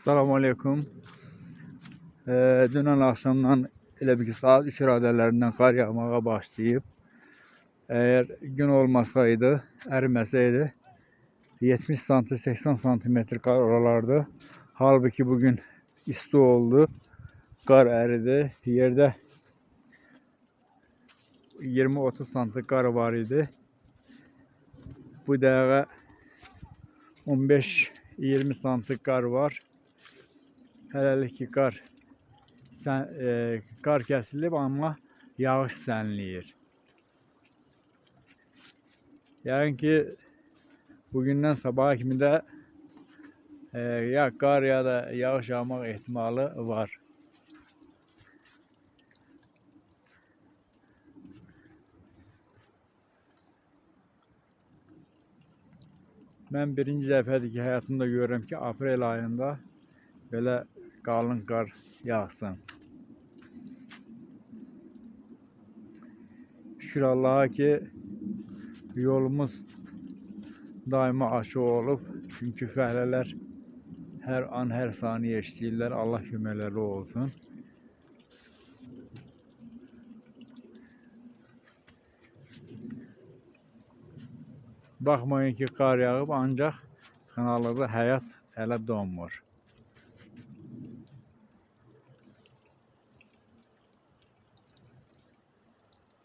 Selamun Aleyküm. Dünən axşamdan elə bir ki, saat 3 radələrindən qar yağmağa başlayıb. Əgər gün olmasaydı, əriməsəydi 70 sm, 80 sm qar oralardı. Halbuki bugün isti oldu, qar əridi. Yerdə 20-30 sm qar var idi. Bu dəqiqə 15-20 sm qar var. Hələlik ki qar kəsilib, amma yağış sənliyir. Yəqin ki, bugündən sabaha kimi də ya qar ya da yağış yağmaq ehtimalı var. Mən birinci dəfədir ki, həyatımda görürəm ki, aprel ayında belə qalın qar yağsın. Şükür Allaha ki, yolumuz daima açıq olub. Çünki fəhlələr hər an, hər saniyə işləyirlər. Allah köməkləri olsun. Baxmayın ki, qar yağıb, ancaq Xınalıda həyat hələ donmur.